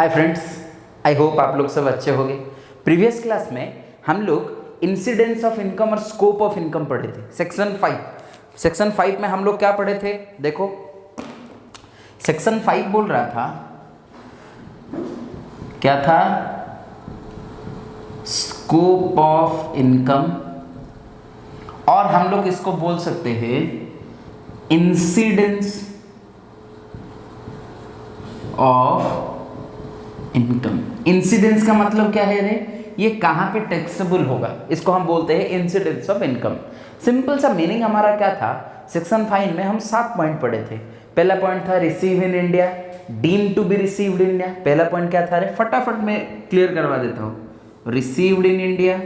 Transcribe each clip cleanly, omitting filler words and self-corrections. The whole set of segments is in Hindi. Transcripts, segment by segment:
हाय फ्रेंड्स, आई होप आप लोग सब अच्छे होंगे। प्रीवियस क्लास में हम लोग इंसिडेंस ऑफ इनकम और स्कोप ऑफ इनकम पढ़े थे। सेक्शन 5 में हम लोग क्या पढ़े थे? देखो, सेक्शन 5 बोल रहा था, क्या था? स्कोप ऑफ इनकम, और हम लोग इसको बोल सकते हैं इंसिडेंस ऑफ इनकम। इंसिडेंस का मतलब क्या है रे? ये कहाँ पे टैक्सेबल होगा, इसको हम बोलते हैं इंसिडेंस ऑफ इनकम। सिंपल सा मीनिंग हमारा क्या था? सेक्शन 5 में हम 7 पॉइंट पढ़े थे। पहला पॉइंट था receive in India, deem to be received in India. पहला पॉइंट क्या था रे? फटाफट मैं क्लियर करवा देता हूँ। Received in India.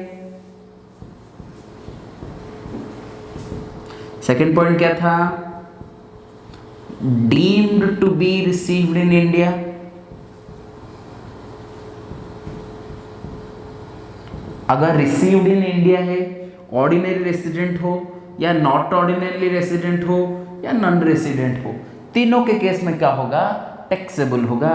Second point क्या था? Deemed to be received in India. अगर रिसीव्ड इन इंडिया है, ऑर्डिनरी रेसिडेंट हो या नॉट ऑर्डिनरी रेसिडेंट हो या नॉन रेसिडेंट हो, तीनों के केस में क्या होगा? टैक्सेबल होगा।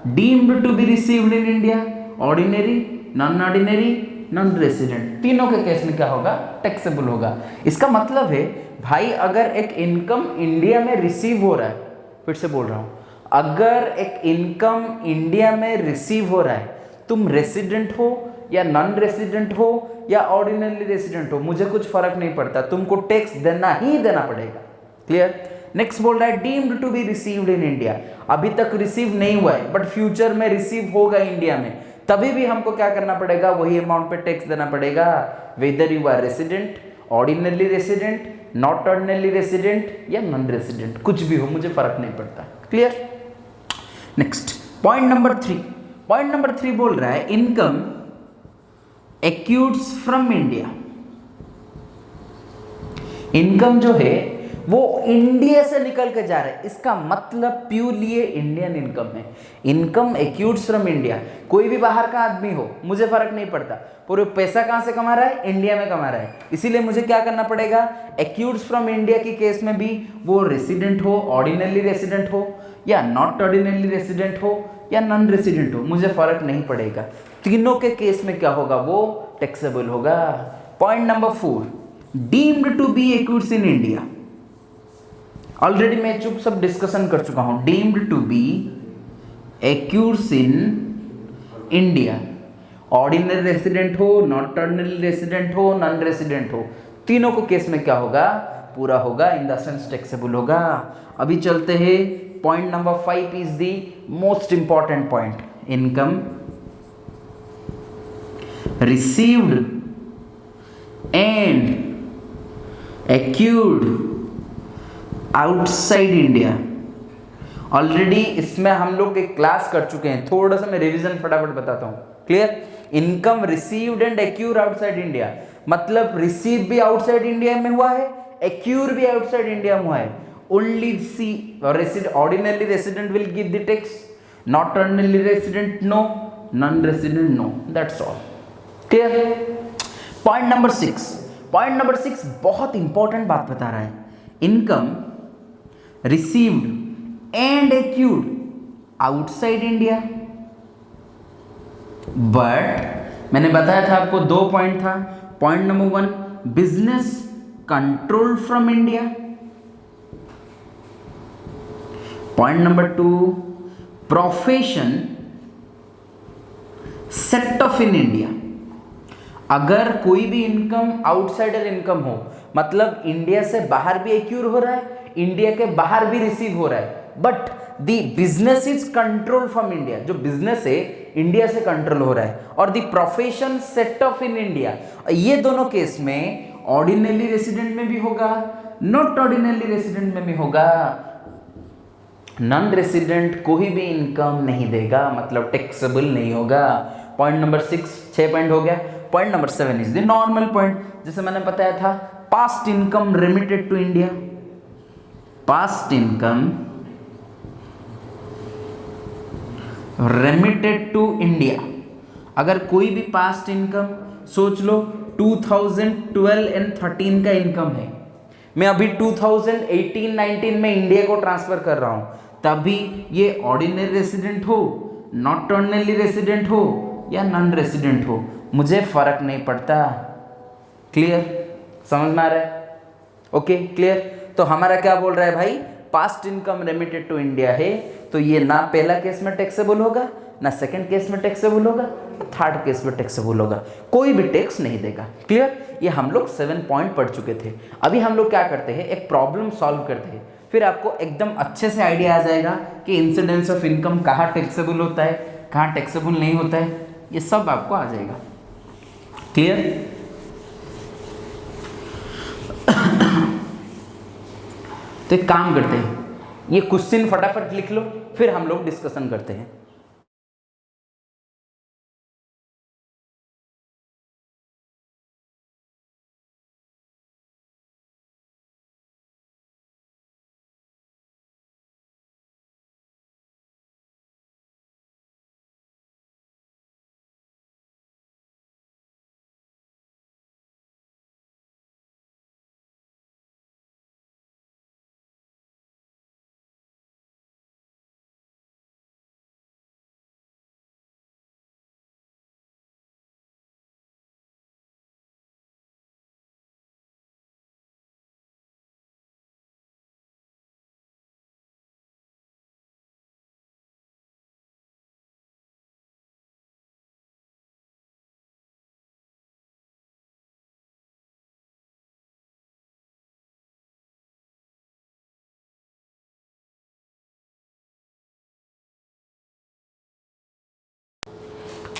Deemed to be received in India, ordinary, non ordinary, non resident, तीनों के केस में क्या होगा? टैक्सेबल होगा। इसका मतलब है भाई, अगर एक इनकम इंडिया में रिसीव हो रहा है, फिर से बोल रहा हूं, अगर एक इनकम इंडिया में रिसीव हो रहा है, तुम रेसिडेंट हो या नॉन रेसिडेंट हो या ऑर्डिनरी रेसिडेंट हो, मुझे कुछ फर्क नहीं पड़ता, तुमको टैक्स देना ही देना पड़ेगा। क्लियर? नेक्स्ट बोल रहा है deemed to be received in India. अभी तक रिसीव नहीं हुआ है, बट फ्यूचर में रिसीव होगा इंडिया में, तभी भी हमको क्या करना पड़ेगा? वही अमाउंट पे टैक्स देना पड़ेगा, whether you are resident, ordinary resident, not ordinary resident या नॉन रेसिडेंट, कुछ भी हो, मुझे फर्क नहीं पड़ता। Clear? Next point number 3। Point number 3 बोल रहा है income accrues from India. Income जो है वो इंडिया से निकल के जा रहा है, इसका मतलब प्योरली ये इंडियन इनकम है। इनकम एक्यूट्स फ्रॉम इंडिया, कोई भी बाहर का आदमी हो, मुझे फर्क नहीं पड़ता, पूरे पैसा कहां से कमा रहा है? इंडिया में कमा रहा है। इसीलिए मुझे क्या करना पड़ेगा? एक्यूट्स फ्रॉम इंडिया की केस में भी वो रेसिडेंट हो, ऑर्डिनरी रेसिडेंट हो या नॉट ऑर्डिनरी रेसिडेंट हो या नॉन रेसिडेंट हो, मुझे फर्क नहीं पड़ेगा, तीनों के केस में क्या होगा? वो टैक्सेबल होगा। Point number 4, deemed to be एक्यूट्स इन इंडिया। ऑलरेडी मैं चुप सब डिस्कशन कर चुका हूं। डीम्ड टू बी एक्यूट्स इन इंडिया, ऑर्डिनरी रेसिडेंट हो, नॉट ऑर्डिनरी रेसिडेंट हो, नॉन रेसिडेंट हो, तीनों को केस में क्या होगा? पूरा होगा, इन द सेंस टैक्सेबल होगा। अभी चलते हैं, point number 5 is the most important point. Income received and accrued outside India। Already इसमें हम लोग एक क्लास कर चुके हैं, थोड़ा सा मैं रिवीजन फटाफट बताता हूँ। Clear? Income received and accrued outside India, मतलब रिसीव भी आउटसाइड इंडिया में हुआ है, एक्यूर भी आउटसाइड इंडिया में हुआ है। Only see ordinary resident will give the tax, not ordinary resident no, non resident no, that's all. Clear? Point number 6। Point number 6 बहुत इंपॉर्टेंट बात बता रहा है। Income received and accrued outside India, but मैंने बताया था आपको 2 पॉइंट था। Point number 1, business control from India. Point number 2, profession set off in India. अगर कोई भी इनकम आउटसाइडर इनकम हो, मतलब इंडिया से बाहर भी एक्यूर हो रहा है, इंडिया के बाहर भी रिसीव हो रहा है, but the business is control from India, जो बिजनेस है इंडिया से कंट्रोल हो रहा है, और the profession set off in India. ये दोनों केस में ऑर्डिनरी रेसिडेंट में भी होगा, नॉट ऑर्डिनरी रेसिडेंट में भी होगा। नॉन रेसिडेंट कोई भी इनकम नहीं देगा, मतलब टैक्सेबल नहीं होगा। पॉइंट नंबर 6 पॉइंट हो गया। Point number 7 is the normal point, जैसे मैंने बताया था, past income remitted to India. Past income remitted to India, अगर कोई भी पास्ट इनकम सोच लो 2012 एंड 13 का इनकम है, मैं अभी 2018-19 में इंडिया को ट्रांसफर कर रहा हूं, तभी ये ऑर्डिनरी रेसिडेंट हो, नॉट ऑर्डिनरी रेसिडेंट हो या नॉन रेसिडेंट हो, मुझे फर्क नहीं पड़ता। क्लियर, समझ में आ रहा है? Okay clear. तो हमारा क्या बोल रहा है भाई, past income remitted to India है, तो ये ना पहला केस में टैक्सेबल होगा, ना सेकंड केस में टैक्सेबल होगा, थर्ड केस में टैक्सेबल होगा, कोई भी टैक्स नहीं देगा। क्लियर, ये हम लोग 7 पॉइंट पढ़ चुके थे। अभी हम लोग क्या करते हैं, एक प्रॉब्लम सॉल्व करते हैं, फिर आपको एकदम अच्छे से आइडिया आ जाएगा कि इंसिडेंस ऑफ इनकम कहाँ टैक्सेबल होता है, कहाँ टैक्सेबल नहीं होता है, ये सब आपको आ जाएगा। क्लियर। तो एक काम करते हैं, ये क्वेश्चन फटाफट लिख लो, फिर हम लोग डिस्कशन करते हैं।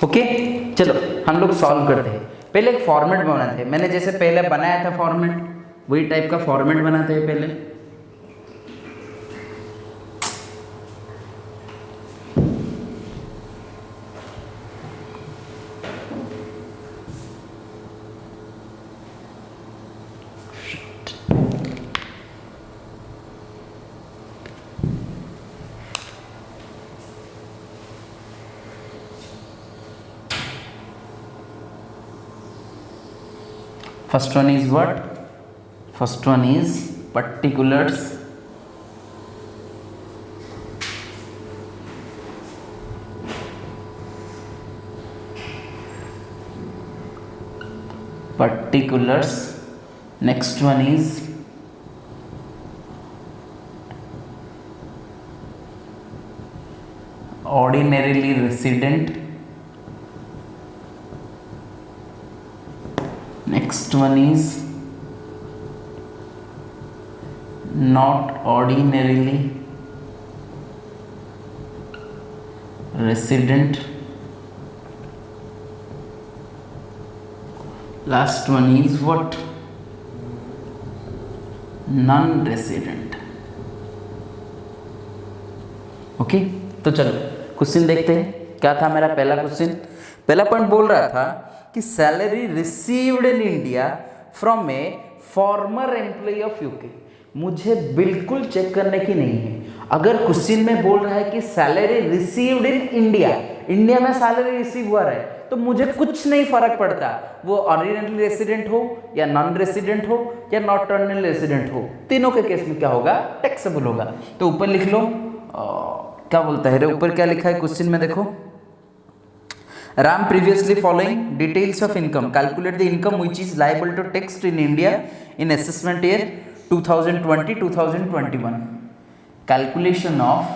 ओके चलो हम लोग सॉल्व करते हैं। पहले एक फॉर्मेट बनाते हैं, मैंने जैसे पहले बनाया था फॉर्मेट, वही टाइप का फॉर्मेट बनाते हैं पहले। First one is what? First one is particulars. Particulars. Next one is ordinarily resident. Next one is not ordinarily resident. Last one is what? Non-resident. Okay तो चलो क्वेश्चन देखते हैं। क्या था मेरा पहला क्वेश्चन? पहला पॉइंट बोल रहा था कि salary received in India from a former employ of UK. मुझे बिल्कुल चेक करने की नहीं है, अगर क्वेश्चन में बोल रहा है कि salary received in India, India में सैलरी रिसीव हुआ है, तो मुझे कुछ नहीं फर्क पड़ता वो ऑर्डिनरी रेसिडेंट हो या नॉन रेसिडेंट हो या नॉट ऑर्डिनरी रेसिडेंट हो, तीनों के केस में क्या होगा? टैक्सेबल होगा। तो ऊपर लिख लो क्या बोलता है रे, ऊपर क्या लिखा है क्वेश्चन में देखो, Ram previously following details of income, calculate the income which is liable to tax in India in assessment year 2020-2021। Calculation of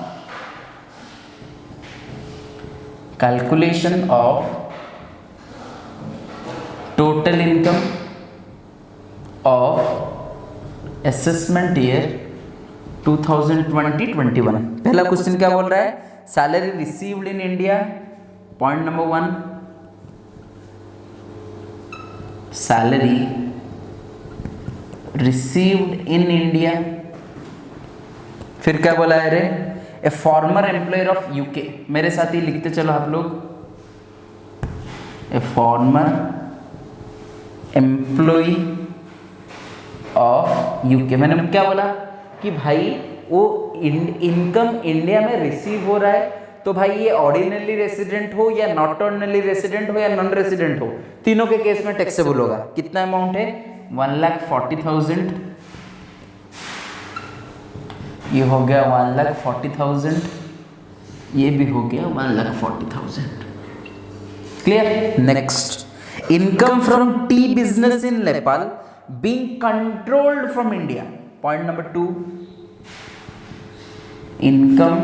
total income of assessment year 2020-21। पहला क्वेश्चन क्या बोल रहा है? Salary received in India, point number 1, salary received in India. फिर क्या बोला है रे? A former employer of UK. मेरे साथ ही लिखते चलो आप लोग, a former employ of UK. मैंने क्या बोला कि भाई वो इनकम इंडिया में रिसीव हो रहा है, तो भाई ये ऑर्डिनरी रेसिडेंट हो या नॉट ऑर्डिनरी रेसिडेंट हो या नॉन रेसिडेंट हो, तीनों के केस में टैक्सेबल होगा। कितना अमाउंट है? 1,40,000। ये हो गया 1,40,000। ये भी हो गया 1,40,000। Clear. Next, income from the business in Nepal being controlled from India. Point number 2, income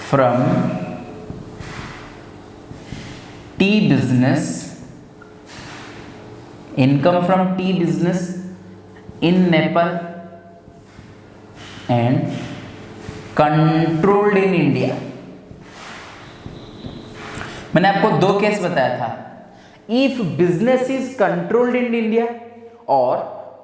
from the business, income from the business in Nepal and controlled in India. मैंने आपको 2 केस बताया था। If business is controlled in India और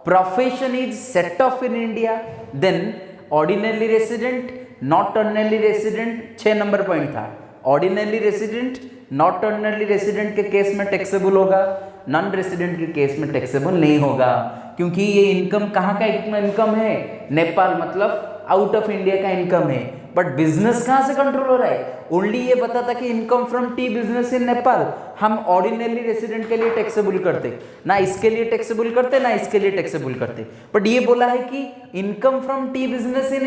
profession is set off in India, then ordinary resident, not ordinary resident 6 number point था। Ordinary resident, not ordinary resident के केस में टैक्सेबल होगा, नॉन रेसिडेंट के केस में टैक्सेबल नहीं होगा, क्योंकि ये इनकम कहाँ का इनकम है? नेपाल, मतलब आउट ऑफ इंडिया का इनकम है। बट बिजनेस कहाँ से कंट्रोल हो रहा है? ओनली ये पता था कि income from the business in Nepal हम ऑर्डिनरी रेसिडेंट के लिए टैक्सेबल करते, ना इसके लिए टैक्सेबल करते, ना इसके लिए टैक्सेबल करते। बट ये बोला है कि income from the business in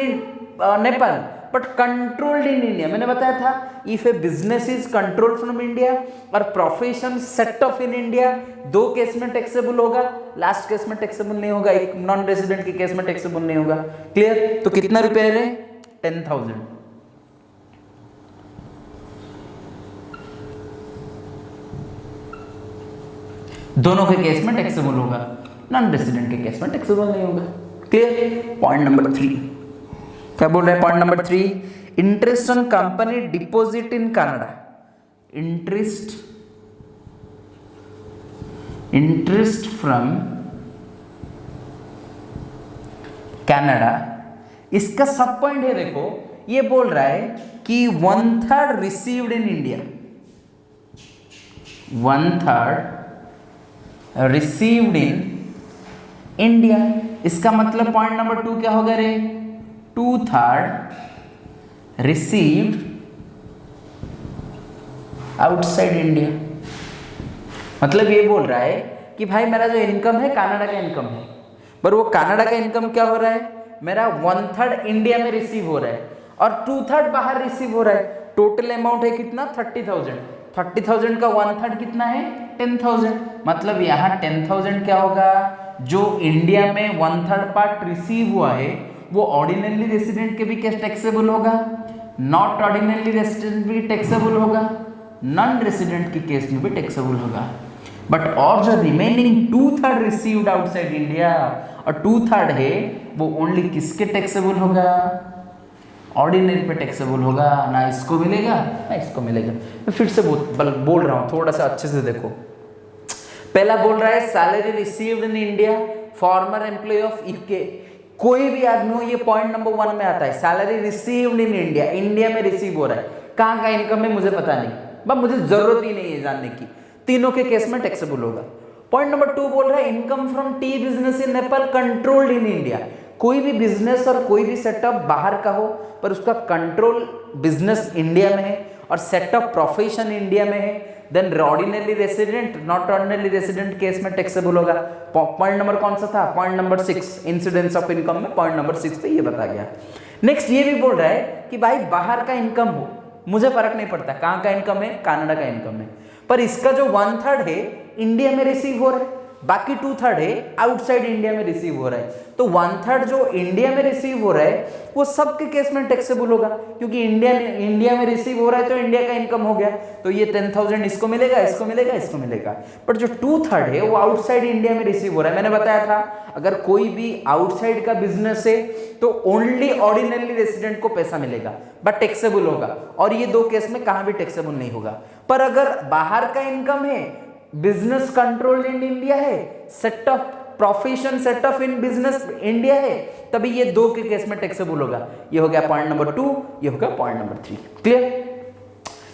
Nepal but controlled in India. मैंने बताया था if a business is controlled from India और profession set off in India, 2 case में टैक्सेबल होगा, लास्ट केस में टैक्सेबल नहीं होगा, एक नॉन रेसिडेंट के केस में टैक्सेबल नहीं होगा। क्लियर। तो कितना रुपए रहे? 10,000। दोनों के केस में टैक्सेबल होगा, नॉन रेसिडेंट के केस में टैक्सेबल नहीं होगा। क्लियर। पॉइंट नंबर 3 क्या बोल रहा है? Point number 3, interest on company deposit in Canada. Interest from Canada, इसका सब पॉइंट है। देखो ये बोल रहा है कि 1/3 received in India, 1/3 received in India. इसका मतलब पॉइंट नंबर 2 क्या होगा रे? 2/3 रिसीव्ड आउटसाइड इंडिया। मतलब ये बोल रहा है कि भाई मेरा जो इनकम है कनाडा का इनकम है, पर वो कनाडा का इनकम क्या हो रहा है? मेरा 1/3 इंडिया में रिसीव हो रहा है और 2/3 बाहर रिसीव हो रहा है। टोटल अमाउंट है कितना? 30,000। 30,000 का 1/3 कितना है? 10,000। मतलब यहाँ 10,000 क्या होगा? जो इंडिया में 1/3 पार्ट रिसीव हुआ है वो ऑर्डिनरी रेसिडेंट के भी क्या टैक्सेबल होगा, नॉट ऑर्डिनरी रेसिडेंट भी टैक्सेबल होगा, नॉन रेसिडेंट के केस में भी टैक्सेबल होगा। बट और जो रिमेनिंग 2/3 रिसीव्ड आउटसाइड इंडिया और 2/3 है वो ओनली किसके टैक्सेबल होगा? ऑर्डिनरी पे टैक्सेबल होगा। ना इसको मिलेगा ना इसको मिलेगा। मैं फिर से बोल रहा हूँ, थोड़ा सा अच्छे से देखो। पहला बोल रहा है salary received in India, former employ of UK, कोई भी आदमी हो, ये पॉइंट नंबर 1 में आता है। Salary received in India, India में रिसीव हो रहा है। कहाँ का इनकम है मुझे पता नहीं, बस मुझे जरूरत ही नहीं है जानने की। तीनों के केस में टैक्सेबल होगा। पॉइंट नंबर 2 बोल रहा है income from the business in Nepal controlled in India. कोई भी बिजनेस और कोई भी सेटअप बाहर का हो पर उसका कंट्रोल बिजनेस इंडिया में है और सेटअप प्रोफेशन इंडिया में है, then ordinary resident, not ordinary resident case में टैक्सेबल होगा। पॉइंट नंबर कौन सा था? Point number 6, incidence of income में पॉइंट नंबर 6 पे ये बता गया। नेक्स्ट ये भी बोल रहा है कि भाई बाहर का इनकम हो, मुझे फर्क नहीं पड़ता कहाँ का इनकम है, कनाडा का इनकम है, पर इसका जो 1/3 है इंडिया में रिसीव हो रहा है, बाकी 2/3 है आउटसाइड इंडिया में रिसीव हो रहा है। तो 1/3 जो इंडिया में रिसीव हो रहा है वो सबके केस में टैक्सेबल होगा, क्योंकि इंडिया में रिसीव हो रहा है तो इंडिया का इनकम हो गया। तो ये 10,000 इसको मिलेगा, इसको मिलेगा, इसको मिलेगा। पर जो 2/3 है वो आउटसाइड इंडिया में रिसीव हो रहा है। मैंने बताया था अगर कोई भी आउटसाइड का बिजनेस है तो ओनली ऑर्डिनरी रेसिडेंट को पैसा मिलेगा बट टैक्सेबल होगा, और ये 2 केस में कहां भी टैक्सेबल नहीं होगा। पर अगर बाहर का इनकम है, बिजनेस कंट्रोल इन इंडिया है, set of profession set off in business India है, तभी ये 2 के केस में टैक्सेबल होगा। ये हो गया पॉइंट नंबर 2, ये हो गया पॉइंट नंबर 3। क्लियर।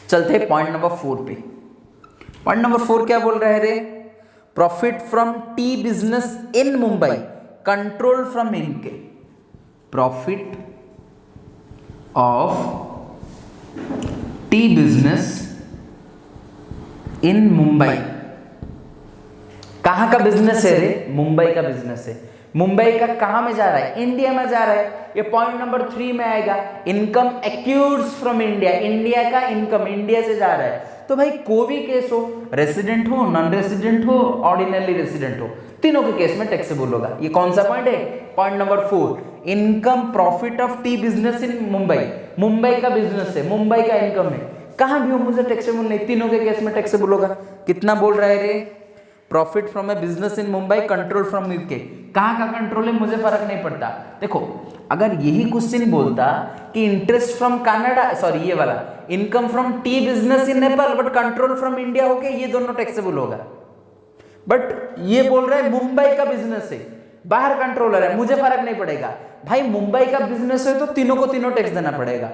चलते हैं पॉइंट नंबर 4 पे। पॉइंट नंबर 4 क्या बोल रहा है रे? Profit from the business in Mumbai control from इनके। Profit of the business in Mumbai, कहाँ का बिजनेस है रे? मुंबई का बिजनेस है। मुंबई का कहाँ में जा रहा है? इंडिया में जा रहा है। ये पॉइंट नंबर 3 में आएगा। इनकम एक्यूर्स फ्रॉम इंडिया, इंडिया का इनकम इंडिया से जा रहा है। तो भाई कोई भी केस हो, रेसिडेंट हो, नॉन रेसिडेंट हो, ऑर्डिनरी रेसिडेंट हो, तीनों के केस में टैक्सेबल होगा। ये कौन सा पॉइंट है? Point number 4, income profit of the business in Mumbai. Mumbai का बिजनेस है, मुंबई का इनकम है, कहां भी हो मुझे टैक्सेबल नहीं, तीनों के केस में टैक्सेबल होगा। कितना बोल रहा है रे? Profit from A business in Mumbai, control from UK. कहां का कंट्रोल है मुझे फर्क नहीं पड़ता। देखो अगर यही क्वेश्चन बोलता कि इंटरेस्ट फ्रॉम कनाडा, सॉरी ये वाला income from the business in Nepal but control from India, okay ये दोनों टैक्सेबल होगा। बट ये बोल रहा है मुंबई का बिजनेस है, बाहर कंट्रोलर है, मुझे फर्क नहीं पड़ेगा। भाई मुंबई का बिजनेस है तो तीनों को तीनों टैक्स देना पड़ेगा।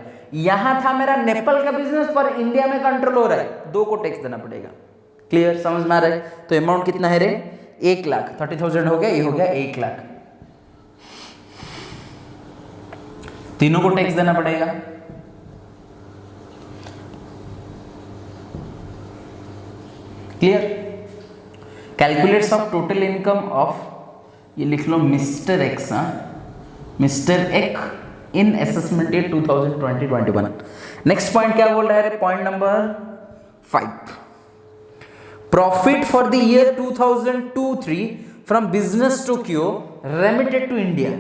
यहां था मेरा नेपाल का बिजनेस पर इंडिया में कंट्रोल हो रहा है, दो को टैक्स देना पड़ेगा। क्लियर, समझ में आ रहा है? तो अमाउंट कितना है रे? 1,30,000 हो गया, ये हो गया 1,00,000। तीनों को टैक्स देना पड़ेगा। Clear? Calculates of total income of, ये लिख लो mister X, mister X in assessment year 2020-21। Next point क्या बोल रहा है? Point number 5, profit for the year 2002-03 from business Tokyo remitted to India.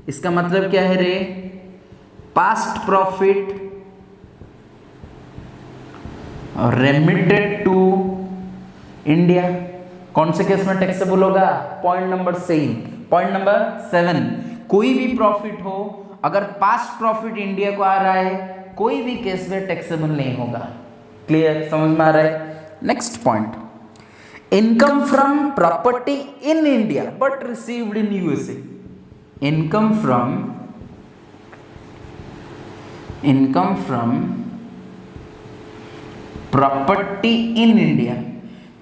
इसका मतलब क्या है रे? Past profit remitted to India. कौन से केस में टैक्सेबल होगा? पॉइंट नंबर 7, कोई भी प्रॉफिट हो अगर पास्ट प्रॉफिट इंडिया को आ रहा है, कोई भी केस में टैक्सेबल नहीं होगा। क्लियर, समझ में आ रहा है? Next point, income from property in India but received in USA. Income from property in India.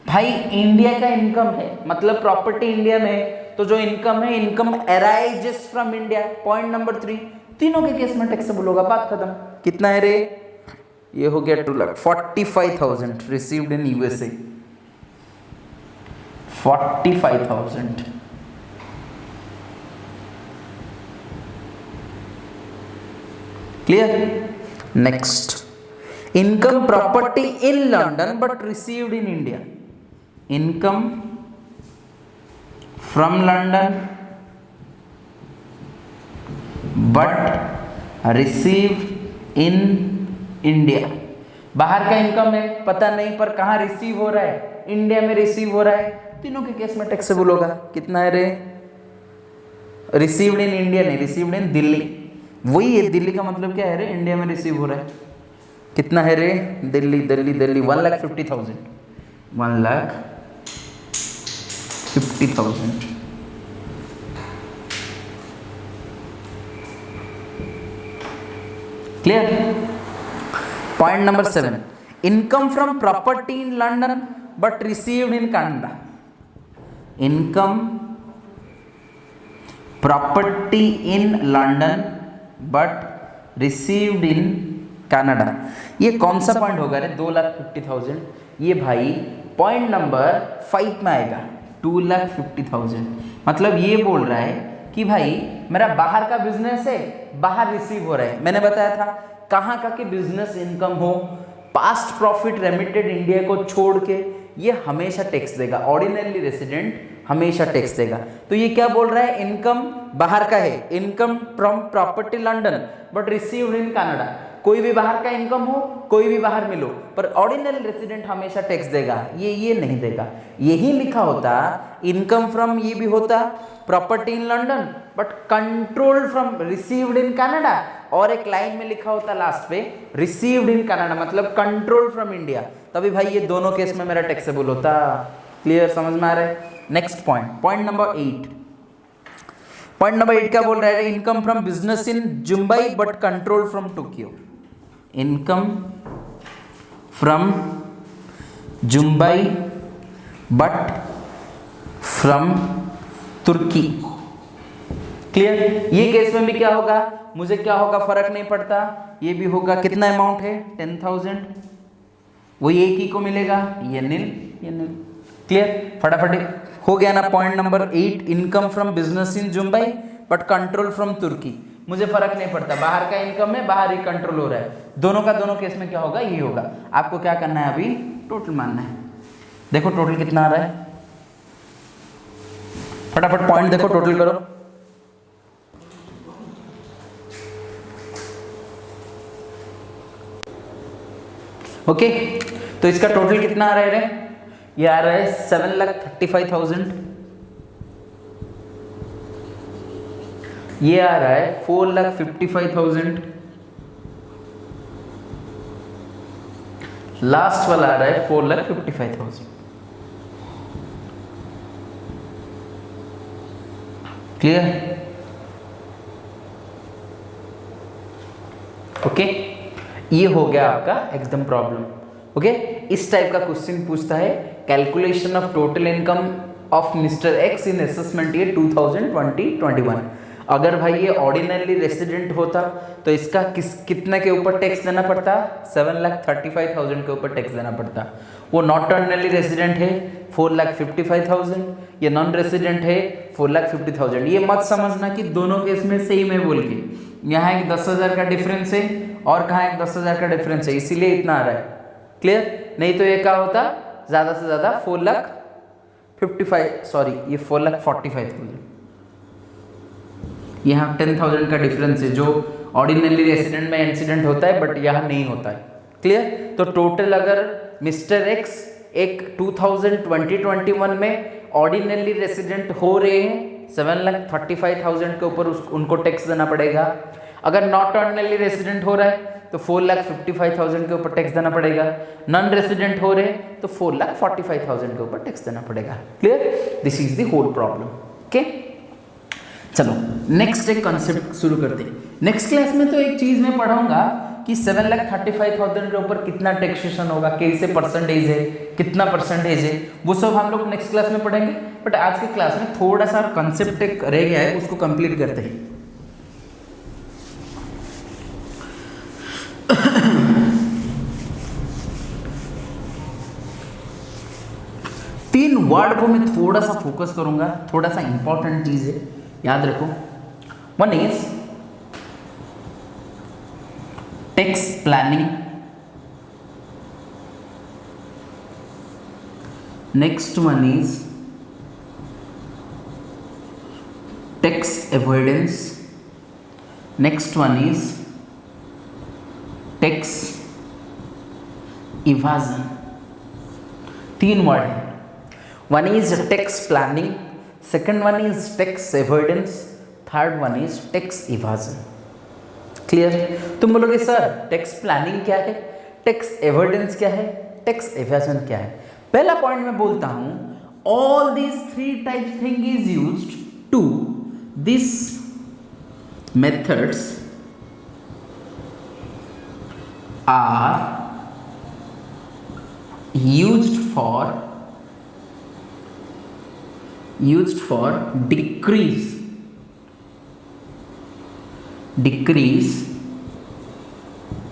भाई इंडिया का इनकम है, मतलब प्रॉपर्टी इंडिया में है, तो जो इनकम है, income arises from India. Point number 3, तीनों के केस में टैक्सेबल होगा। बात खत्म। कितना है रे? ये हो गया 2,45,000 received in USA. 45,000। Clear? Next, income property in London but received in India. Income from London but received in India. बाहर का इनकम है, पता नहीं पर कहां रिसीव हो रहा है? इंडिया में रिसीव हो रहा है। तीनों के केस में टैक्सेबल होगा। कितना है रे? रिसीव्ड इन इंडिया नहीं, रिसीव्ड इन दिल्ली। वही है, दिल्ली का मतलब क्या है रे? इंडिया में रिसीव हो रहा है। कितना है रे? Delhi 1,50,000। 1,50,000। Clear? Point number 7, income from property in London but received in Canada. Income property in London but received in Canada. ये कौन सा पॉइंट होगा रे? 2,50,000। ये भाई पॉइंट नंबर 5 में आएगा। 2,50,000 मतलब ये बोल रहा है कि भाई मेरा बाहर का बिजनेस है, बाहर रिसीव हो रहा है। मैंने बताया था कहाँ का कि बिजनेस इनकम हो, पास्ट प्रॉफिट रेमिटेड इंडिया को छोड़ के ये हमेशा टैक्स देगा। ऑर्डिनरी रेसिडेंट हमेशा टैक्स देगा। तो ये क्या बोल रहा है? इनकम बाहर का है, income from property London but received in Canada. कोई भी बाहर का इनकम हो, कोई भी बाहर मिलो, पर ऑर्डिनरी रेसिडेंट हमेशा टैक्स देगा। ये नहीं देगा। यही लिखा होता इनकम फ्रॉम, ये भी होता property in London but controlled from received in Canada, और एक लाइन में लिखा होता लास्ट पे रिसीव्ड इन कनाडा मतलब कंट्रोल फ्रॉम इंडिया। तभी भाई ये दोनों केस में मेरा टैक्सेबल होता। क्लियर, समझ में आ रहा है? Next point, point number 8। Point number 8 क्या बोल रहा है? Income from business in Mumbai but control from Tokyo. Income from Mumbai but from Turkey. Clear? ये केस में भी क्या होगा? मुझे क्या होगा फर्क नहीं पड़ता, ये भी होगा। कितना अमाउंट है? 10,000। वो एक ही को मिलेगा, ये नील, ये नील। क्लियर? फटाफट हो गया ना point number 8, income from business in Mumbai but control from तुर्की। मुझे फर्क नहीं पड़ता, बाहर का इनकम है, बाहर ही कंट्रोल हो रहा है, दोनों का दोनों केस में क्या होगा, ये होगा। आपको क्या करना है, अभी टोटल मानना है। देखो टोटल कितना आ रहा है, फटाफट पॉइंट देखो, टोटल करो। ओके तो इसका टोटल कितना आ रहा है, ये आ रहा है 7,35,000, ये आ रहा है 4,55,000, लास्ट वाला आ रहा है 4,55,000। क्लियर? ओके ये हो गया आपका एकदम प्रॉब्लम। ओके इस टाइप का क्वेश्चन पूछता है, calculation of total income of mister X in assessment year 2020-21। अगर भाई ये ऑर्डिनरी रेसिडेंट होता तो इसका कितने के ऊपर टैक्स देना पड़ता, 7,35,000 के ऊपर टैक्स देना पड़ता। वो नॉट ऑर्डिनरी रेसिडेंट है 4,55,000, ये नॉन रेसिडेंट है 4,50,000। ये मत समझना कि दोनों केस में सेम है बोल के, यहाँ एक 10,000 का डिफरेंस है और कहाँ एक 10,000 का डिफरेंस है, इसीलिए इतना आ रहा है। क्लियर? नहीं तो ये क्या होता, ज़्यादा से ज़्यादा 4,45,000, यहाँ 10,000 का डिफरेंस है जो ऑर्डिनरी रेसिडेंट में इंसिडेंट होता है बट यहाँ नहीं होता है। क्लियर? तो टोटल अगर मिस्टर एक्स एक 2020-21 में ऑर्डिनरी रेसिडेंट हो रहे हैं 7,35,000 के ऊपर उनको टैक्स देना पड़ेगा। अगर नॉट ऑर्डिनरी रेसिडेंट हो रहा है तो 4,55,000 के ऊपर टैक्स देना पड़ेगा। नॉन रेसिडेंट हो रहे हैं तो 4,45,000 के ऊपर टैक्स देना पड़ेगा। Clear? This is the whole problem. Okay चलो नेक्स्ट एक कॉन्सेप्ट शुरू करते हैं। नेक्स्ट क्लास में तो एक चीज मैं पढ़ाऊंगा कि 7,35,000 के ऊपर कितना टैक्सेशन होगा, कैसे परसेंटेज है, कितना परसेंटेज है, वो सब हम लोग नेक्स्ट क्लास में पढ़ेंगे। बट आज के क्लास में थोड़ा सा कॉन्सेप्ट एक रह गया है, उसको कंप्लीट करते हैं। तीन वर्ड को मैं थोड़ा सा फोकस करूंगा, थोड़ा सा इंपॉर्टेंट चीज है, याद रखो। One is tax planning, next one is tax avoidance, next one is tax evasion. तीन वर्ड है। One is tax planning, second one is tax avoidance, third one is tax evasion. Clear? तुम बोलोगे सर टैक्स प्लानिंग क्या है, टैक्स अवॉइडेंस क्या है, टैक्स इवाजन क्या है। पहला पॉइंट मैं बोलता हूं, all these three types thing is used to this methods are used for decrease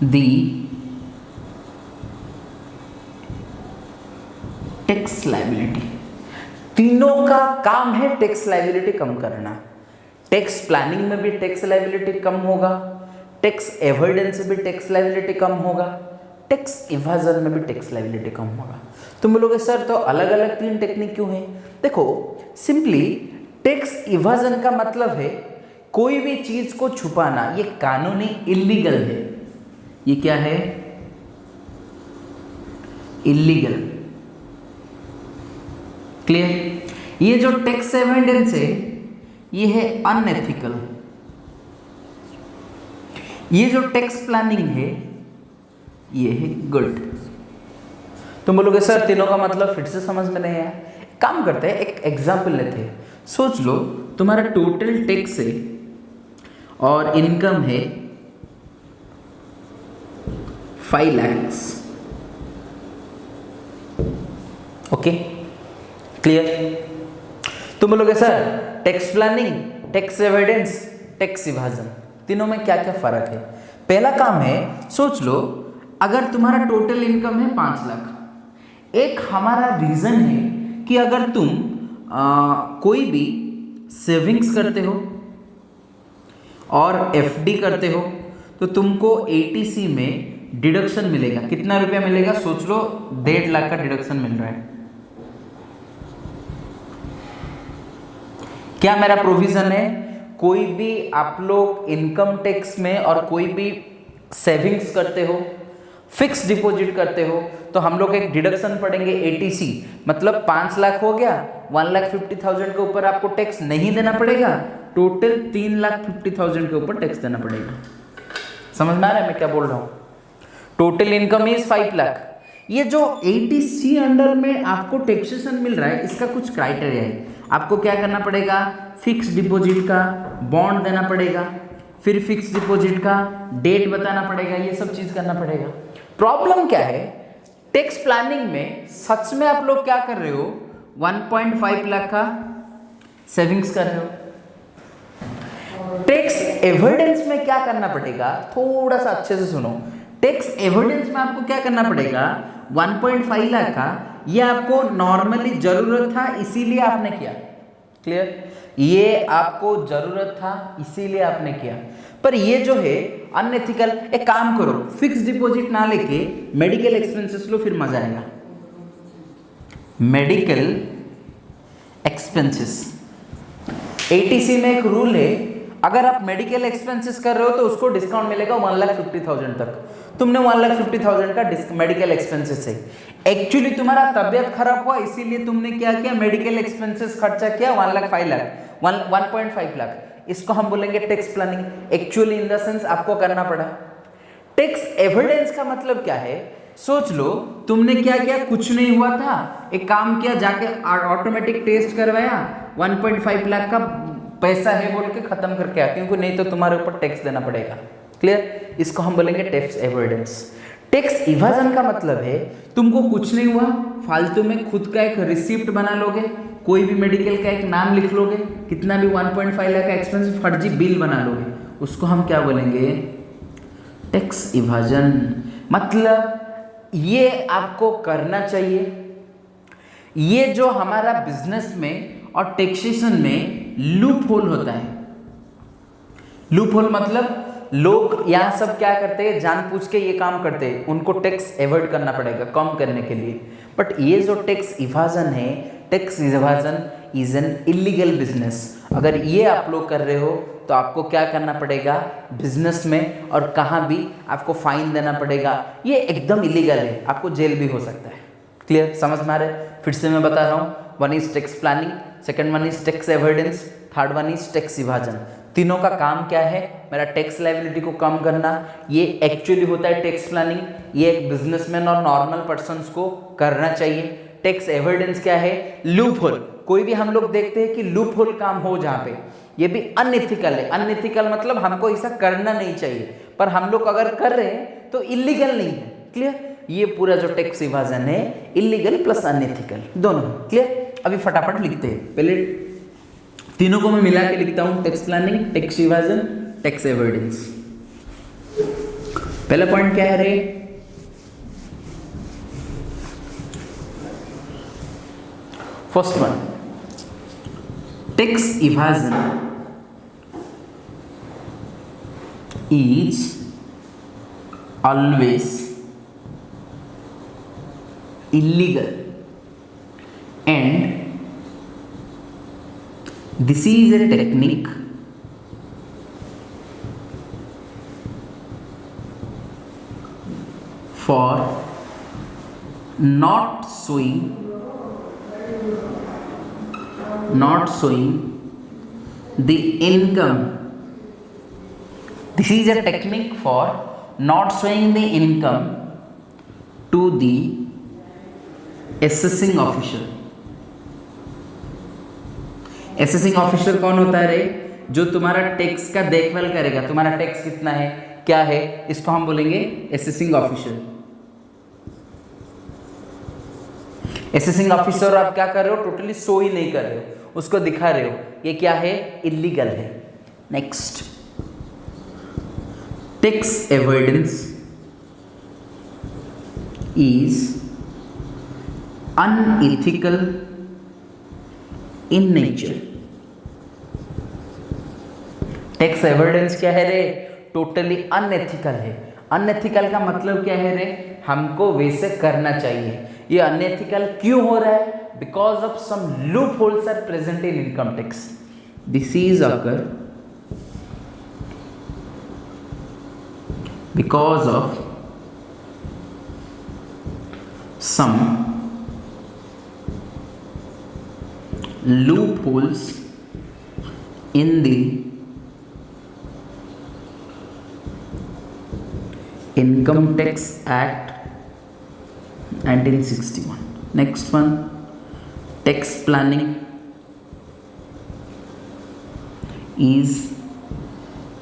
the tax liability. तीनों का काम है टैक्स लायबिलिटी कम करना। टैक्स प्लानिंग में भी टैक्स लायबिलिटी कम होगा, टैक्स एवॉइडेंस से भी टैक्स लायबिलिटी कम होगा, टैक्स इवाजन में भी टैक्स लायबिलिटी कम होगा। तुम बोलोगे सर तो अलग अलग तीन टेक्निक क्यों है? देखो सिंपली टैक्स इवाजन का मतलब है कोई भी चीज को छुपाना, ये कानूनी इल्लीगल है। ये क्या है? इल्लीगल। क्लियर? ये जो टैक्स एवॉइडेंस है ये है अनएथिकल। ये जो टैक्स प्लानिंग है ये है गुड। तुम बोलोगे सर तीनों का मतलब फिर से समझ में नहीं आया। काम करते हैं, एक एग्जाम्पल लेते हैं। सोच लो तुम्हारा टोटल टैक्स है और इनकम है 5 लाख। Okay clear? तुम बोलोगे sir tax planning, tax evidence, tax evasion, तीनों में क्या क्या फर्क है? पहला काम है, सोच लो अगर तुम्हारा टोटल इनकम है 5 लाख, एक हमारा रीजन है कि अगर तुम कोई भी सेविंग्स करते हो और एफडी करते हो तो तुमको एटीसी में डिडक्शन मिलेगा। कितना रुपया मिलेगा सोच लो, 1.5 लाख का डिडक्शन मिल रहा है। क्या मेरा प्रोविजन है, कोई भी आप लोग इनकम टैक्स में और कोई भी सेविंग्स करते हो, फिक्स डिपॉजिट करते हो, तो हम लोग एक डिडक्शन पड़ेंगे एटीसी, मतलब 5 लाख हो गया, 1,50,000 के ऊपर आपको टैक्स नहीं देना पड़ेगा, टोटल 3,50,000 के ऊपर टैक्स देना पड़ेगा। समझ में आ रहा है मैं क्या बोल रहा हूँ? Total income is 5 lakh. ये जो एटीसी अंडर में आपको टैक्सेशन मिल रहा है, इसका कुछ क्राइटेरिया है। आपको क्या करना पड़ेगा, फिक्स डिपॉजिट का बॉन्ड देना पड़ेगा, फिर फिक्स डिपॉजिट का डेट बताना पड़ेगा, ये सब चीज करना पड़ेगा। प्रॉब्लम क्या है, टैक्स प्लानिंग में सच में आप लोग क्या कर रहे हो, 1.5 लाख का सेविंग्स कर रहे हो। टैक्स एविडेंस में क्या करना पड़ेगा, थोड़ा सा अच्छे से सुनो। टैक्स एविडेंस में आपको क्या करना पड़ेगा, 1.5 लाख का, ये आपको नॉर्मली जरूरत था इसीलिए आपने किया। क्लियर? ये आपको जरूरत था इसीलिए आपने किया। पर ये जो है अनएथिकल। एक काम करो, फिक्स डिपॉजिट ना लेके मेडिकल एक्सपेंसेस लो, फिर मजा आएगा। मेडिकल एक्सपेंसेस, एटीसी में एक रूल है, अगर आप मेडिकल एक्सपेंसेस कर रहे हो तो उसको डिस्काउंट मिलेगा 1,50,000 तक। तुमने 1,50,000 का मेडिकल एक्सपेंसेस है, एक्चुअली तुम्हारा तबियत खराब हुआ इसीलिए तुमने क्या किया, मेडिकल एक्सपेंसेस खर्चा किया 1.5 लाख। इसको हम बोलेंगे tax planning. Actually in the sense आपको करना पड़ा। टैक्स एविडेंस का मतलब क्या है, सोच लो तुमने क्या किया, कुछ नहीं हुआ था, एक काम किया, जाके ऑटोमेटिक टेस्ट करवाया, 1.5 लाख का पैसा है बोल के खत्म करके आया, क्योंकि नहीं तो तुम्हारे ऊपर टैक्स देना पड़ेगा। क्लियर? इसको हम बोलेंगे टैक्स एविडेंस। टैक्स इवाजन का मतलब है तुमको कुछ नहीं हुआ, फालतू में खुद का एक रिसिप्ट बना लोगे, कोई भी मेडिकल का एक नाम लिख लोगे, कितना भी 1.5 लाख का एक्सपेंस फर्जी बिल बना लोगे, उसको हम क्या बोलेंगे, टैक्स इवाजन। मतलब ये आपको करना चाहिए। ये जो हमारा बिजनेस में और टैक्सेशन में लूप होल होता है। लूप होल मतलब लोग यहाँ सब क्या करते हैं, जानबूझ के ये काम करते हैं, उनको टैक्स अवॉइड करना पड़ेगा कम करने के लिए। बट ये जो टैक्स इवाजन है, tax evasion is an illegal business. अगर ये आप लोग कर रहे हो तो आपको क्या करना पड़ेगा, बिजनेस में और कहाँ भी आपको फाइन देना पड़ेगा। ये एकदम इलीगल है, आपको जेल भी हो सकता है। क्लियर? समझ में आ रहा है? फिर से मैं बता रहा हूँ, one is tax planning, second one is tax evidence, third one is tax evasion. तीनों का काम क्या है, मेरा टैक्स लायबिलिटी को कम करना। ये एक्चुअली होता है टैक्स प्लानिंग, ये एक बिजनेसमैन और नॉर्मल पर्सन्स को करना चाहिए। टैक्स एविडेंस क्या है, लूप होल। कोई भी हम लोग देखते हैं कि लूप होल काम हो जहाँ पे, ये भी अनएथिकल है। अनएथिकल मतलब हमको ऐसा करना नहीं चाहिए, पर हम लोग अगर कर रहे हैं तो इलीगल नहीं है। क्लियर? ये पूरा जो टैक्स इवाजन है इलीगल प्लस अनएथिकल दोनों। क्लियर? अभी फटाफट लिखते हैं, पहले तीनों को मैं मिला के लिखता हूं, tax planning, tax evasion, tax evidence. पहला पॉइंट क्या है रे, first one, tax evasion is always illegal and this is a technique for not showing the income. This is a technique for not showing the income to the assessing officer. Assessing officer कौन होता है रे, जो तुम्हारा टैक्स का देखभाल करेगा, तुम्हारा टैक्स कितना है, क्या है, इसको हम बोलेंगे असेसिंग ऑफिसर। असेसिंग ऑफिसर आप क्या कर रहे हो, टोटली शो ही नहीं कर रहे हो, उसको दिखा रहे हो, ये क्या है, इलीगल है। Next, tax avoidance is unethical in nature. Tax evidence क्या है रे? टोटली अनएथिकल है। अनएथिकल का मतलब क्या है रे? हमको वैसे करना चाहिए। ये अनएथिकल क्यों हो रहा है? Because of some loop holes are present in income tax. This is occur because of some loopholes in the Income Tax Act 1961. Next one, tax planning is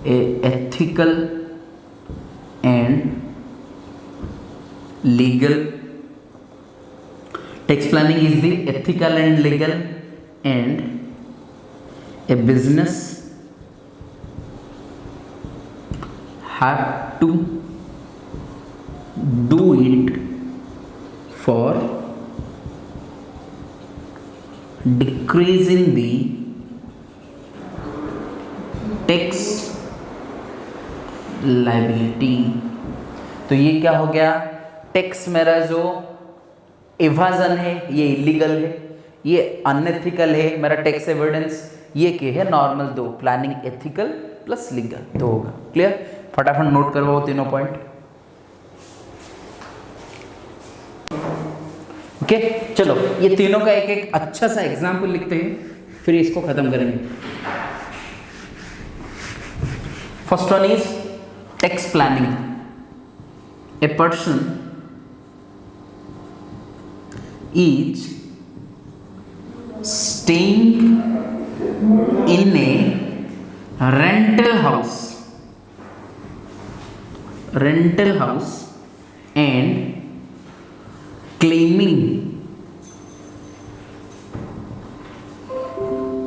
a ethical and legal. Tax planning is the ethical and legal and a business have to do it for decreasing the tax liability। तो ये क्या हो गया? टैक्स मेरा जो इवाजन है ये इलीगल है, ये अनएथिकल है। मेरा टैक्स एविडेंस ये क्या है? नॉर्मल दो, प्लानिंग एथिकल प्लस लीगल तो होगा। क्लियर? फटाफट नोट करवाओ तीनों पॉइंट। ओके चलो ये तीनों का एक एक अच्छा सा एग्जाम्पल लिखते हैं, फिर इसको खत्म करेंगे। First one is tax planning. A person is staying in a rental house and claiming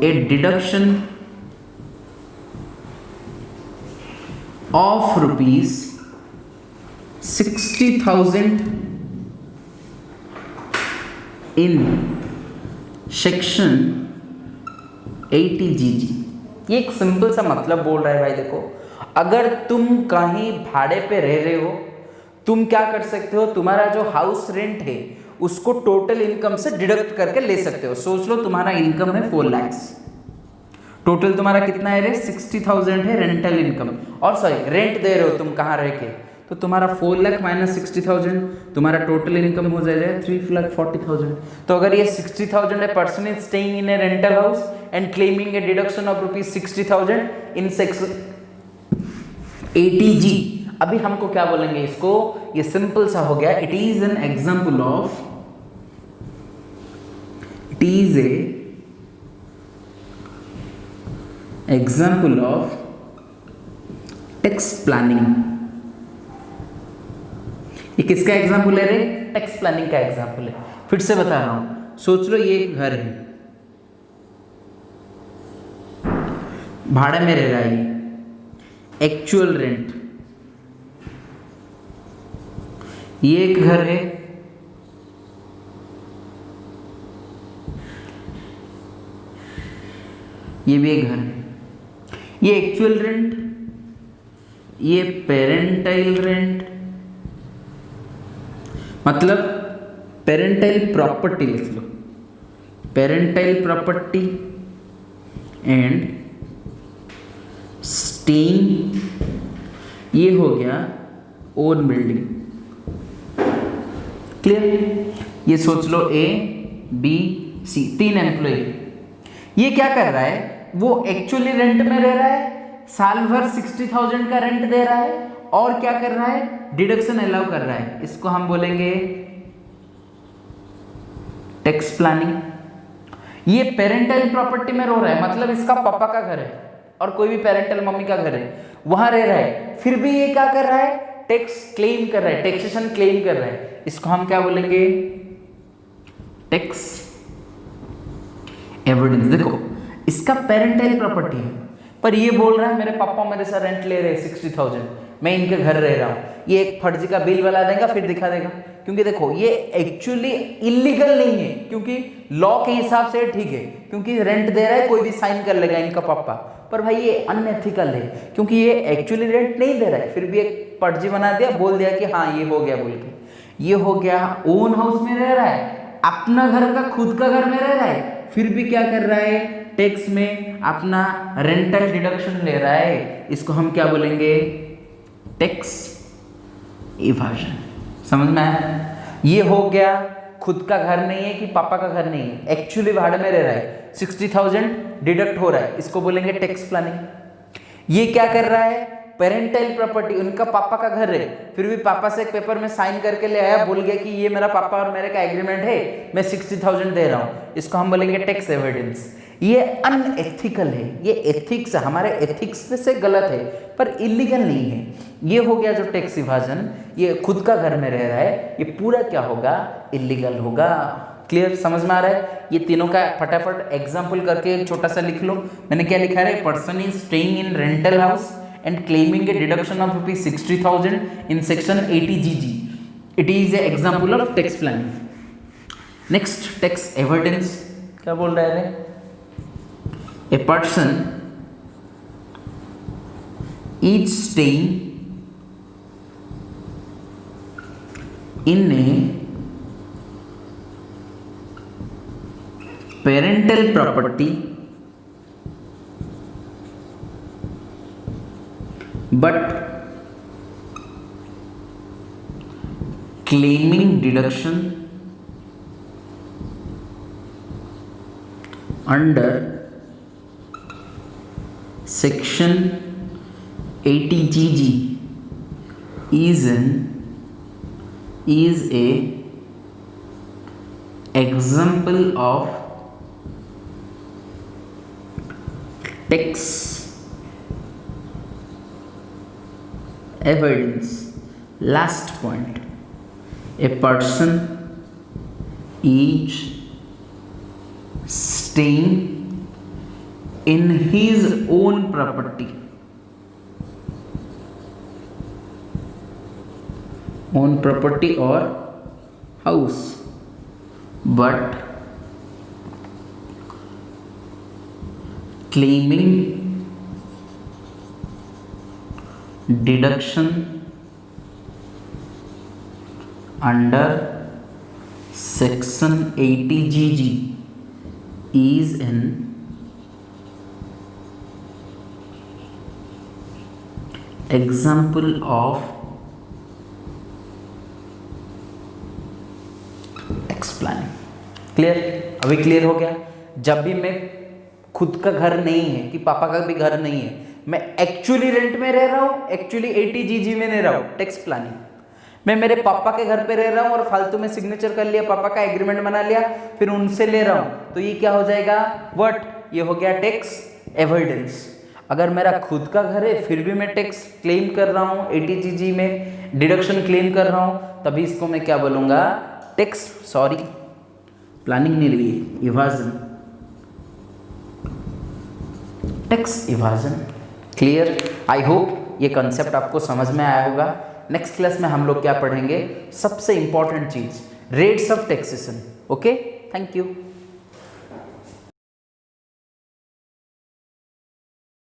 a deduction of rupees 60,000 in section 80GG। ये एक सिंपल सा मतलब बोल रहा है भाई। देखो, अगर तुम कहीं भाड़े पे रह रहे हो, तुम क्या कर सकते हो? तुम्हारा जो हाउस रेंट है उसको टोटल इनकम से डिडक्ट करके ले सकते हो। सोच लो तुम्हारा इनकम है 4 लाख, टोटल तुम्हारा कितना है रे? 60,000 है रेंटल इनकम, और सॉरी रेंट दे रहे हो तुम कहाँ रह के, तो तुम्हारा 4 लाख माइनस 60,000, तुम्हारा टोटल इनकम हो जाएगा 3,40,000। तो अगर ये 60,000 है, person is staying in A rental house and claiming A deduction of rupees 60,000 in section 80G। अभी हमको क्या बोलेंगे इसको? ये सिंपल सा हो गया। It is an example of, it is a example of tax planning. ये किसका एग्जाम्पल है रे? टैक्स प्लानिंग का एग्जाम्पल है। फिर से बता रहा हूं, सोच लो ये एक घर है, भाड़े में रह रहा है, एक्चुअल रेंट। ये एक घर है, ये भी एक घर है। ये एक्चुअल रेंट, ये पेरेंटाइल रेंट, मतलब पेरेंटाइल प्रॉपर्टी लिख लो, पेरेंटाइल प्रॉपर्टी एंड स्टेइंग, ये हो गया ओन बिल्डिंग। क्लियर? ये सोच लो ए बी सी, 3 एम्प्लॉय। ये क्या कर रहा है? वो एक्चुअली रेंट में रह रहा है, साल भर 60,000 का रेंट दे रहा है, और क्या कर रहा है? डिडक्शन अलाउ कर रहा है। इसको हम बोलेंगे टैक्स प्लानिंग। ये पेरेंटल प्रॉपर्टी में रह रहा है, मतलब इसका पापा का घर है और कोई भी पेरेंटल मम्मी का घर है, वहां रह रहा है, फिर भी ये क्या कर रहा है? टैक्स क्लेम कर रहा है, टैक्सेशन क्लेम कर रहा है। इसको हम क्या बोलेंगे? Tax evidence. देखो, इसका पेरेंटल प्रॉपर्टी है, पर ये बोल रहा है मेरे पापा मेरे से रेंट ले रहे हैं 60,000, मैं इनके घर रह रहा हूँ। ये एक फर्जी का बिल बना देगा, फिर दिखा देगा क्योंकि देखो ये एक्चुअली इलीगल नहीं है, क्योंकि लॉ के हिसाब से ठीक है, क्योंकि रेंट दे रहा है कोई भी साइन कर लेगा इनका पापा, पर भाई ये अनएथिकल है क्योंकि ये एक्चुअली रेंट नहीं दे रहा है, फिर भी एक पर्ची बना दिया, बोल दिया कि हाँ ये हो गया बोल के। ये हो गया ओन हाउस में रह रहा है, अपना घर का खुद का घर में रह रहा है, फिर भी क्या कर रहा है, टैक्स में अपना रेंटल डिडक्शन ले रहा है, इसको हम क्या बोलेंगे, टैक्स इवाजन। समझ में आया? ये हो गया खुद का घर नहीं है कि पापा का घर नहीं है, एक्चुअली भाड़े में रह रहा है, 60,000 डिडक्ट हो रहा है, इसको बोलेंगे टैक्स प्लानिंग। ये क्या कर रहा है, पेरेंटल प्रॉपर्टी, उनका पापा का घर है, फिर भी पापा से एक पेपर में साइन करके ले आया, बोल गया कि ये मेरा पापा और मेरे का एग्रीमेंट है, मैं 60,000 दे रहा हूँ, इसको हम बोलेंगे टैक्स एविडेंस। ये अनएथिकल है, ये एथिक्स हमारे एथिक्स से गलत है पर इलीगल नहीं है। ये हो गया जो टैक्स इवाजन, ये खुद का घर में रह रहा है, ये पूरा क्या होगा, इलीगल होगा। क्लियर, समझ में आ रहा है? ये तीनों का फटाफट एग्जाम्पल करके एक छोटा सा लिख लो। मैंने क्या लिखा है, person is staying in rental house and claiming a deduction of rupees 60,000 in section 80 GG. It is an example of tax planning. Next, tax avoidance. क्या बोल रहा है? A person is staying in a parental property but claiming deduction under section 80 GG is a example of tax avoidance. Last point, a person is staying in his own property, or house, but claiming deduction under section 80 GG is an example of tax planning. Clear? अभी क्लियर हो गया? जब भी मैं खुद का घर नहीं है कि पापा का भी घर नहीं है, मैं एक्चुअली रेंट में रह रहा हूँ, एक्चुअली 80 GG में रह रहा हूँ, टैक्स प्लानिंग। मैं मेरे पापा के घर पे रह रहा हूँ और फालतू में सिग्नेचर कर लिया, पापा का एग्रीमेंट बना लिया, फिर उनसे ले रहा हूँ, तो ये क्या हो जाएगा, व्हाट, ये हो गया टैक्स एवॉइडेंस। अगर मेरा खुद का घर है फिर भी मैं टैक्स क्लेम कर रहा हूँ, 80 GG में डिडक्शन क्लेम कर रहा हूँ, तभी इसको मैं क्या बोलूँगा, टैक्स, सॉरी प्लानिंग नहीं रही है, इवाजन, tax evasion. Clear? I hope ये कंसेप्ट आपको समझ में आया होगा। नेक्स्ट क्लास में हम लोग क्या पढ़ेंगे, सबसे इंपॉर्टेंट चीज, rates of taxation. Okay, thank you.